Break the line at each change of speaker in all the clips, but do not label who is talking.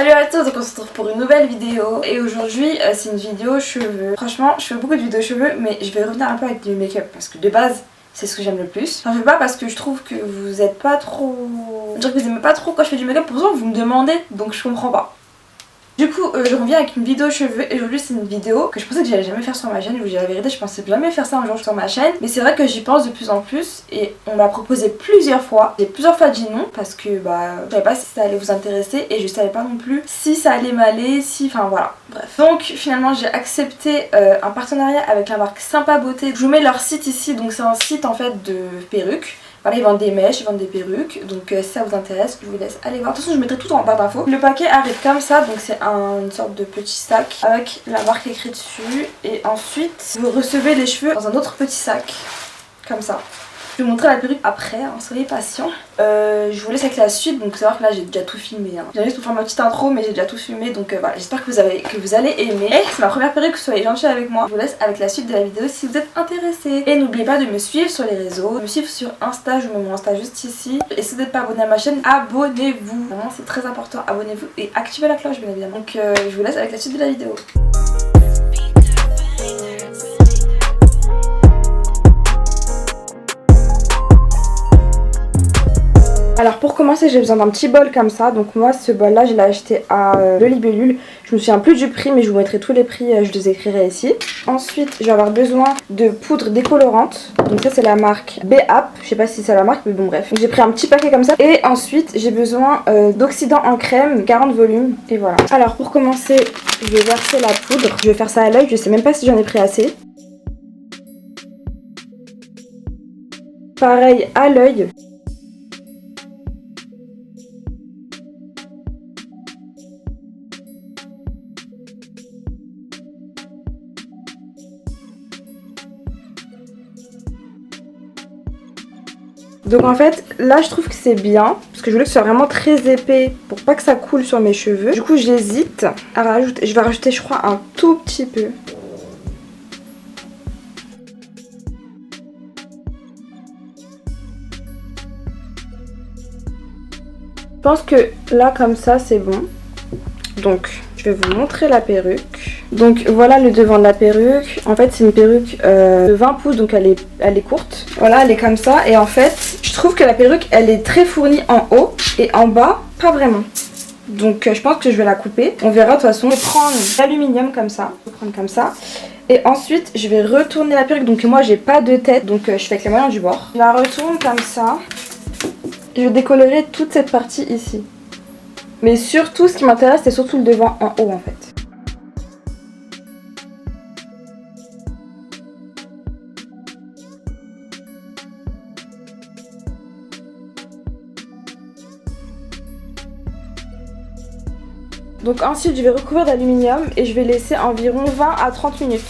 Salut à tous, donc on se retrouve pour une nouvelle vidéo et aujourd'hui c'est une vidéo cheveux. Franchement je fais beaucoup de vidéos cheveux mais je vais revenir un peu avec du make-up parce que de base c'est ce que j'aime le plus. J'en fais pas parce que je trouve que vous êtes pas trop... Je dirais que vous aimez pas trop quand je fais du make-up, pour ça vous me demandez donc je comprends pas. Du coup je reviens avec une vidéo cheveux et aujourd'hui c'est une vidéo que je pensais que j'allais jamais faire sur ma chaîne. Je vous dis la vérité, je pensais jamais faire ça un jour sur ma chaîne, mais c'est vrai que j'y pense de plus en plus et on m'a proposé plusieurs fois. J'ai plusieurs fois dit non parce que je savais pas si ça allait vous intéresser et je savais pas non plus si ça allait m'aller, enfin voilà, bref. Donc finalement j'ai accepté un partenariat avec la marque Sympa Beauté. Je vous mets leur site ici, donc c'est un site en fait de perruques. Voilà, ils vendent des mèches, ils vendent des perruques, donc si ça vous intéresse, je vous laisse aller voir. De toute façon, je mettrai tout en barre d'infos. Le paquet arrive comme ça, donc c'est une sorte de petit sac avec la marque écrite dessus. Et ensuite, vous recevez les cheveux dans un autre petit sac, comme ça. Je vais vous montrer la perruque après, hein, soyez patients. Je vous laisse avec la suite, donc c'est vrai que là j'ai déjà tout filmé. Hein. J'ai juste pour faire ma petite intro, mais j'ai déjà tout filmé, donc voilà, j'espère que vous allez aimer. C'est ma première perruque, soyez gentils avec moi. Je vous laisse avec la suite de la vidéo si vous êtes intéressés. Et n'oubliez pas de me suivre sur les réseaux, de me suivre sur Insta, je vous mets mon Insta juste ici. Et si vous n'êtes pas abonné à ma chaîne, abonnez-vous. Vraiment c'est très important, abonnez-vous et activez la cloche bien évidemment. Donc je vous laisse avec la suite de la vidéo. Alors pour commencer j'ai besoin d'un petit bol comme ça, donc moi ce bol là je l'ai acheté à Le Libellule. Je me souviens plus du prix mais je vous mettrai tous les prix, je les écrirai ici. Ensuite je vais avoir besoin de poudre décolorante, donc ça c'est la marque BAP, je sais pas si c'est la marque mais bon bref. J'ai pris un petit paquet comme ça et ensuite j'ai besoin d'oxydant en crème, 40 volumes et voilà. Alors pour commencer je vais verser la poudre, je vais faire ça à l'œil, je sais même pas si j'en ai pris assez. Pareil à l'œil. Donc en fait là je trouve que c'est bien parce que je voulais que ce soit vraiment très épais pour pas que ça coule sur mes cheveux. Du coup j'hésite à rajouter, je vais rajouter je crois un tout petit peu. Je pense que là comme ça c'est bon. Donc je vais vous montrer la perruque. Donc voilà le devant de la perruque. En fait c'est une perruque de 20 pouces, donc elle est courte. Voilà, elle est comme ça et en fait je trouve que la perruque elle est très fournie en haut et en bas pas vraiment. Donc je pense que je vais la couper. On verra de toute façon. Je vais prendre l'aluminium comme ça. Je vais prendre comme ça. Et ensuite je vais retourner la perruque. Donc moi j'ai pas de tête, donc je fais avec les moyens du bord. Je la retourne comme ça. Je vais décolorer toute cette partie ici. Mais surtout ce qui m'intéresse c'est surtout le devant en haut en fait. Donc ensuite je vais recouvrir d'aluminium et je vais laisser environ 20 à 30 minutes.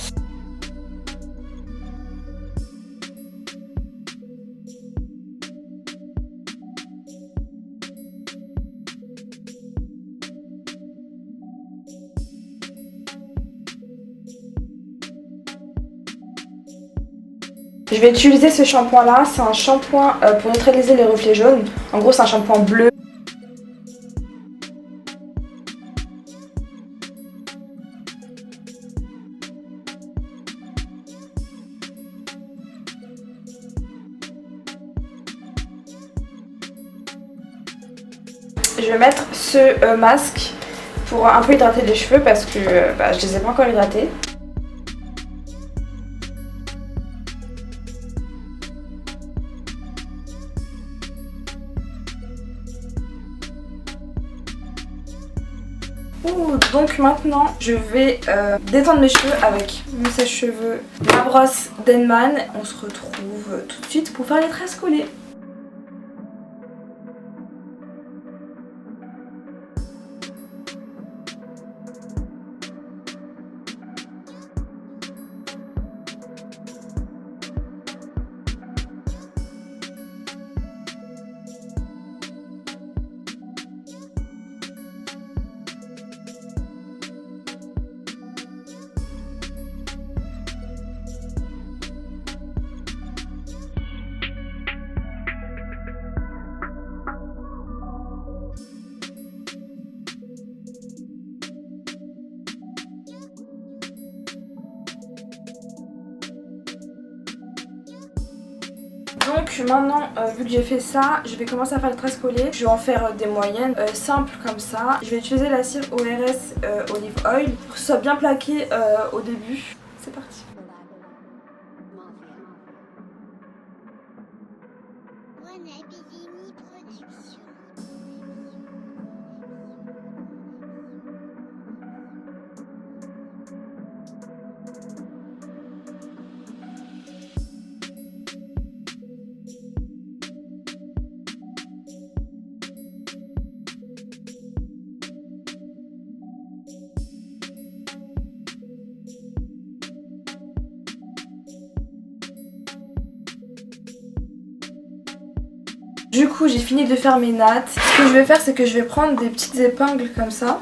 Je vais utiliser ce shampoing là, c'est un shampoing pour neutraliser les reflets jaunes. En gros c'est un shampoing bleu. Je vais mettre ce masque pour un peu hydrater les cheveux parce que je les ai pas encore hydratés. Donc maintenant je vais détendre mes cheveux avec mon sèche-cheveux, ma brosse Denman. On se retrouve tout de suite pour faire les tresses collées. Donc maintenant, vu que j'ai fait ça, je vais commencer à faire le trace collé. Je vais en faire des moyennes simples comme ça. Je vais utiliser la cire ORS Olive Oil pour que ce soit bien plaqué au début. C'est parti. Du coup j'ai fini de faire mes nattes. Ce que je vais faire c'est que je vais prendre des petites épingles comme ça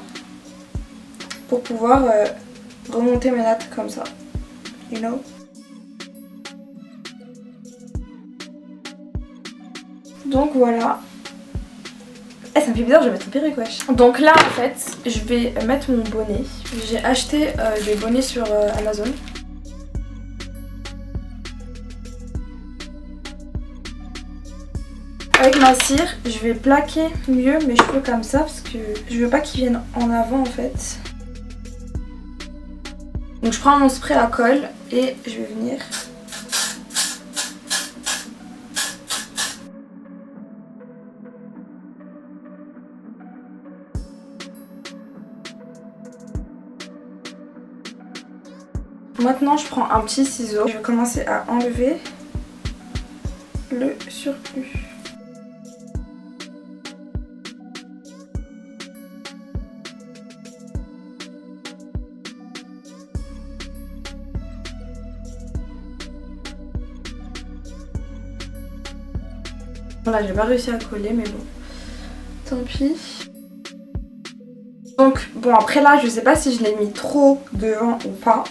pour pouvoir remonter mes nattes comme ça, you know. Donc voilà. Eh, ça me fait bizarre, je vais mettre une perruque, wesh. Donc là en fait je vais mettre mon bonnet. J'ai acheté des bonnets sur Amazon. Avec ma cire, je vais plaquer mieux mes cheveux comme ça parce que je veux pas qu'ils viennent en avant en fait. Donc je prends mon spray à colle et je vais venir. Maintenant je prends un petit ciseau. Je vais commencer à enlever le surplus. Là j'ai pas réussi à coller mais bon, tant pis. Donc bon après là je sais pas si je l'ai mis trop devant ou pas.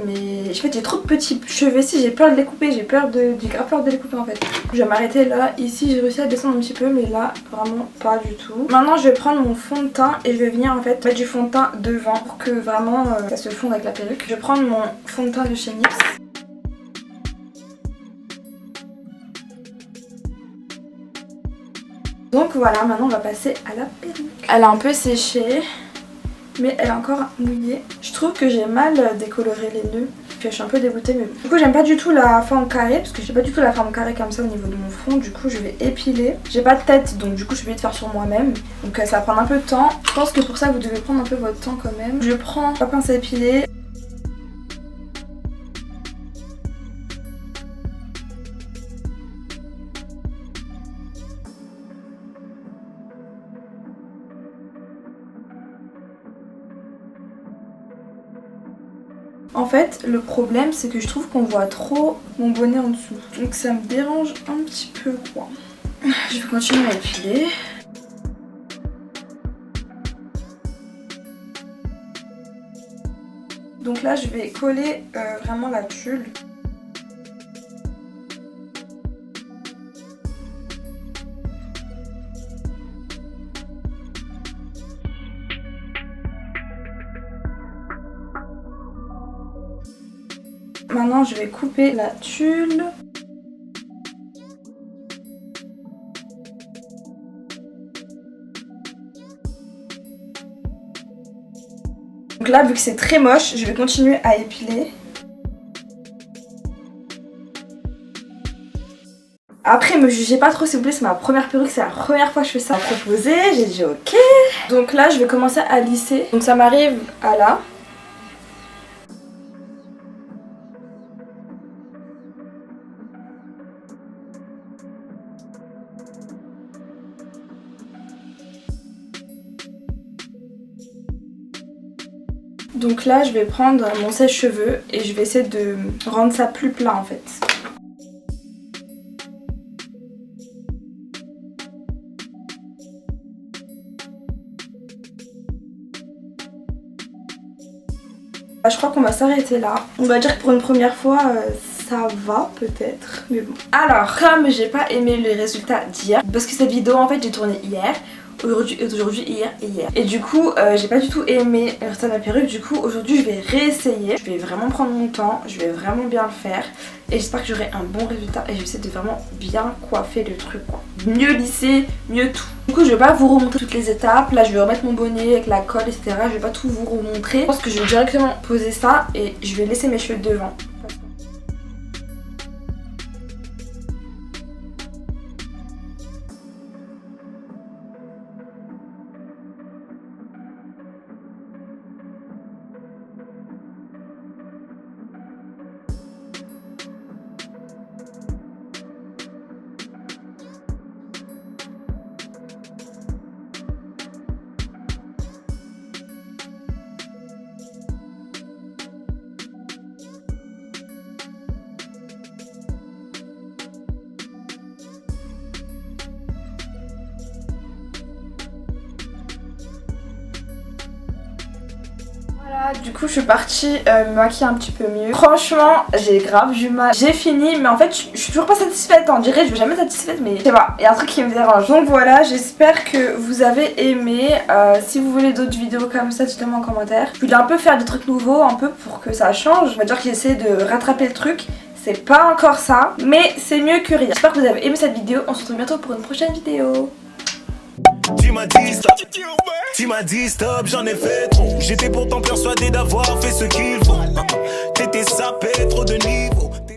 Mais en fait j'ai trop de petits cheveux ici, j'ai peur de les couper, j'ai grave peur de les couper en fait. Je vais m'arrêter là, ici j'ai réussi à descendre un petit peu mais là vraiment pas du tout. Maintenant je vais prendre mon fond de teint et je vais venir en fait mettre du fond de teint devant pour que vraiment ça se fonde avec la perruque. Je vais prendre mon fond de teint de chez NYX. Donc voilà, maintenant on va passer à la perruque. Elle a un peu séché, mais elle est encore mouillée. Je trouve que j'ai mal décoloré les nœuds. Je suis un peu dégoûtée, mais du coup j'aime pas du tout la forme carrée, parce que j'ai pas du tout la forme carrée comme ça au niveau de mon front. Du coup je vais épiler. J'ai pas de tête, donc du coup je vais de faire sur moi-même. Donc ça va prendre un peu de temps. Je pense que pour ça vous devez prendre un peu votre temps quand même. Je prends la pince à épiler. En fait, le problème, c'est que je trouve qu'on voit trop mon bonnet en dessous. Donc ça me dérange un petit peu, quoi. Je vais continuer à épiler. Donc là, je vais coller vraiment la tulle. Maintenant je vais couper la tulle. Donc là vu que c'est très moche, je vais continuer à épiler. Après me jugez pas trop s'il vous plaît, c'est ma première perruque, c'est la première fois que je fais ça. À proposer, j'ai dit ok. Donc là je vais commencer à lisser. Donc ça m'arrive à là. Donc là je vais prendre mon sèche-cheveux et je vais essayer de rendre ça plus plat en fait. Je crois qu'on va s'arrêter là. On va dire que pour une première fois ça va peut-être, mais bon. Alors comme j'ai pas aimé les résultats d'hier, parce que cette vidéo en fait j'ai tourné hier, aujourd'hui, hier et hier. Et du coup j'ai pas du tout aimé le résultat de ma perruque. Du coup aujourd'hui je vais réessayer. Je vais vraiment prendre mon temps, je vais vraiment bien le faire. Et j'espère que j'aurai un bon résultat. Et je vais essayer de vraiment bien coiffer le truc quoi. Mieux lisser, mieux tout. Du coup je vais pas vous remontrer toutes les étapes. Là je vais remettre mon bonnet avec la colle etc. Je vais pas tout vous remontrer. Je pense que je vais directement poser ça et je vais laisser mes cheveux devant. Voilà, du coup je suis partie me maquiller un petit peu mieux. Franchement j'ai grave du mal. J'ai fini mais en fait je suis toujours pas satisfaite. On dirait je vais jamais être satisfaite mais je sais pas, il y a un truc qui me dérange. Donc voilà, j'espère que vous avez aimé. Si vous voulez d'autres vidéos comme ça, dites-moi en commentaire. Je voulais un peu faire des trucs nouveaux, un peu pour que ça change. On va dire que j'essaie de rattraper le truc. C'est pas encore ça, mais c'est mieux que rien. J'espère que vous avez aimé cette vidéo. On se retrouve bientôt pour une prochaine vidéo.
Tu m'as dit stop, j'en ai fait trop. J'étais pourtant persuadé d'avoir fait ce qu'il faut. T'étais sapé, trop de niveau.